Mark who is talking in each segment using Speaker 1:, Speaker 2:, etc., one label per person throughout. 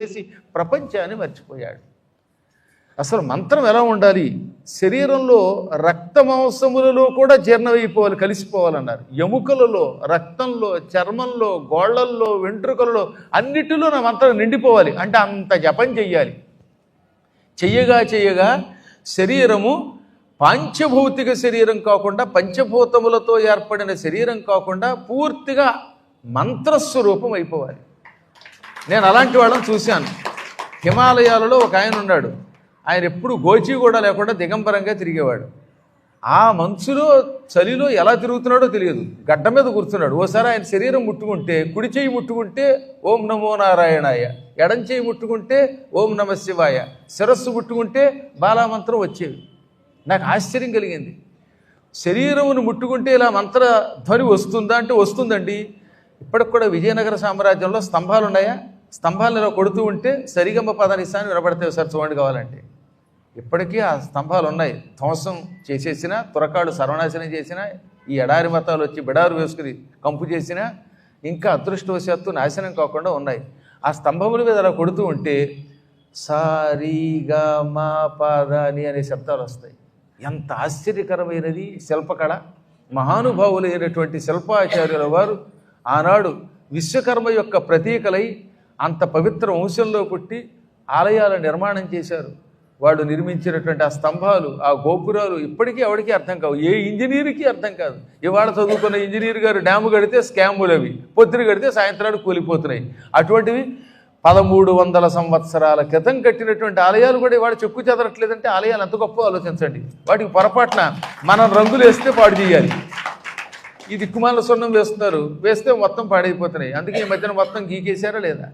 Speaker 1: చేసి ప్రపంచాన్ని మర్చిపోయాడు. అసలు మంత్రం ఎలా ఉండాలి? శరీరంలో రక్త మాంసములలో కూడా జీర్ణమైపోవాలి, కలిసిపోవాలన్నారు. ఎముకలలో, రక్తంలో, చర్మంలో, గోళ్లల్లో, వెంట్రుకలలో అన్నిటిలో నా మంత్రం నిండిపోవాలి. అంటే అంత జపం చెయ్యాలి. చెయ్యగా చెయ్యగా శరీరము పాంచభౌతిక శరీరం కాకుండా, పంచభూతములతో ఏర్పడిన శరీరం కాకుండా పూర్తిగా మంత్రస్వరూపం అయిపోవాలి. నేను అలాంటి వాళ్ళని చూశాను. హిమాలయాలలో ఒక ఆయన ఉన్నాడు. ఆయన ఎప్పుడు గోచి కూడా లేకుండా దిగంబరంగా తిరిగేవాడు. ఆ మంచులో చలిలో ఎలా తిరుగుతున్నాడో తెలియదు, గడ్డ మీద కూర్చున్నాడు. ఓసారి ఆయన శరీరం ముట్టుకుంటే, కుడి చేయి ముట్టుకుంటే ఓం నమో నారాయణాయ, ఎడం చేయి ముట్టుకుంటే ఓం నమ శివాయ, శిరస్సు ముట్టుకుంటే బాలామంత్రం వచ్చేవి. నాకు ఆశ్చర్యం కలిగింది. శరీరమును ముట్టుకుంటే ఇలా మంత్రధ్వని వస్తుందా అంటే వస్తుందండి. ఇప్పటికి కూడా విజయనగర సామ్రాజ్యంలో స్తంభాలు ఉన్నాయా? స్తంభాలను ఇలా కొడుతూ ఉంటే సరిగమ్మ పదనిస్తాన్ని వినబడతాయి. ఒకసారి చూడండి కావాలంటే. ఇప్పటికీ ఆ స్తంభాలు ఉన్నాయి. ధ్వంసం చేసేసినా, తురకాడు సర్వనాశనం చేసినా, ఈ ఎడారి మతాలు వచ్చి బిడారు వేసుకుని కంపు చేసినా ఇంకా అదృష్టవశాత్తు నాశనం కాకుండా ఉన్నాయి. ఆ స్తంభముల మీద అలా కొడుతూ ఉంటే సారీగా మా పాదాని అనే శబ్దాలు వస్తాయి. ఎంత ఆశ్చర్యకరమైనది శిల్పకళ! మహానుభావులైనటువంటి శిల్పాచార్యుల వారు ఆనాడు విశ్వకర్మ యొక్క ప్రతీకలై అంత పవిత్ర వంశంలో పుట్టి ఆలయాల నిర్మాణం చేశారు. వాడు నిర్మించినటువంటి ఆ స్తంభాలు, ఆ గోపురాలు ఇప్పటికీ ఎవరికీ అర్థం కావు. ఏ ఇంజనీర్కి అర్థం కాదు. ఇవాళ చదువుకున్న ఇంజనీర్ గారు డ్యాము కడితే స్కాములు అవి, పొద్దున కడితే సాయంత్రానికి కూలిపోతున్నాయి. అటువంటివి 1300 సంవత్సరాల క్రితం కట్టినటువంటి ఆలయాలు కూడా ఇవాళ చెక్కు చెదరట్లేదంటే ఆలయాలు ఎంత గొప్ప ఆలోచించండి. వాటికి పొరపాటున మనం రంగులు వేస్తే పాడు చేయాలి. ఈ దిక్కుమాల సున్నం వేస్తున్నారు, వేస్తే మొత్తం పాడైపోతున్నాయి. అందుకే ఈ మధ్యన మొత్తం గీకేశారా లేదా?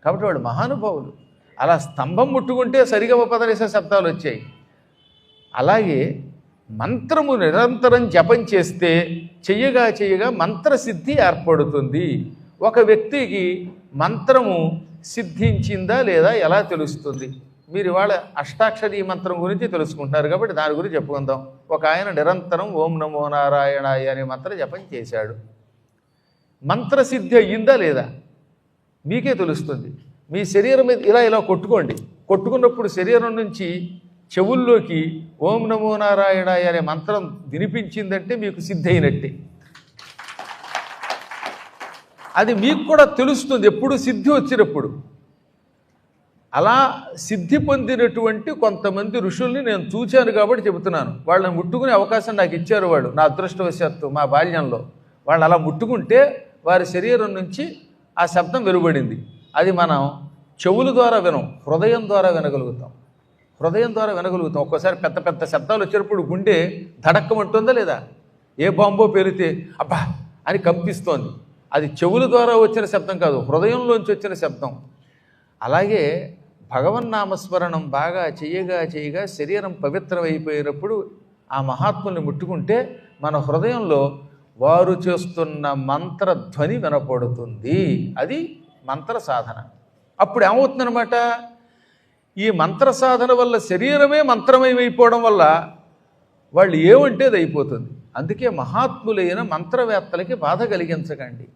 Speaker 1: కాబట్టి వాడు మహానుభావులు. అలా స్తంభం ముట్టుకుంటే సరిగా పదనేసే శబ్దాలు వచ్చాయి. అలాగే మంత్రము నిరంతరం జపం చేస్తే చెయ్యగా చెయ్యగా మంత్రసిద్ధి ఏర్పడుతుంది. ఒక వ్యక్తికి మంత్రము సిద్ధించిందా లేదా ఎలా తెలుస్తుంది? మీరు ఇవాళ అష్టాక్షరీ మంత్రం గురించి తెలుసుకుంటున్నారు కాబట్టి దాని గురించి చెప్పుకుందాం. ఒక ఆయన నిరంతరం ఓం నమో నారాయణాయ అనే మంత్ర జపం చేశాడు. మంత్రసిద్ధి అయ్యిందా లేదా మీకే తెలుస్తుంది. మీ శరీరం మీద ఇలా ఇలా కొట్టుకోండి. కొట్టుకున్నప్పుడు శరీరం నుంచి చెవుల్లోకి ఓం నమో నారాయణాయ అనే మంత్రం వినిపించిందంటే మీకు సిద్ధి అయినట్టే. అది మీకు కూడా తెలుస్తుంది ఎప్పుడు సిద్ధి వచ్చినప్పుడు. అలా సిద్ధి పొందినటువంటి కొంతమంది ఋషుల్ని నేను చూశాను కాబట్టి చెబుతున్నాను. వాళ్ళని ముట్టుకునే అవకాశం నాకు ఇచ్చారు వాళ్ళు, నా అదృష్టవశాత్తు మా బాల్యంలో. వాళ్ళు అలా ముట్టుకుంటే వారి శరీరం నుంచి ఆ శబ్దం వెలువడింది. అది మనం చెవుల ద్వారా వినం, హృదయం ద్వారా వినగలుగుతాం. హృదయం ద్వారా వినగలుగుతాం. ఒక్కోసారి పెద్ద పెద్ద శబ్దాలు వచ్చినప్పుడు గుండె ధడక్కమంటుందా లేదా? ఏ బాంబో పేలితే అబ్బా అని కంపిస్తోంది. అది చెవుల ద్వారా వచ్చిన శబ్దం కాదు, హృదయంలోంచి వచ్చిన శబ్దం. అలాగే భగవన్నామస్మరణం బాగా చెయ్యగా చెయ్యగా శరీరం పవిత్రమైపోయినప్పుడు ఆ మహాత్ముల్ని ముట్టుకుంటే మన హృదయంలో వారు చేస్తున్న మంత్రధ్వని వినపడుతుంది. అది మంత్ర సాధన. అప్పుడు ఏమవుతుందనమాట, ఈ మంత్ర సాధన వల్ల శరీరమే మంత్రమయమైపోవడం వల్ల వాళ్ళు ఏమంటే అది అయిపోతుంది. అందుకే మహాత్ములైన మంత్రవేత్తలకి బాధ కలిగించకండి.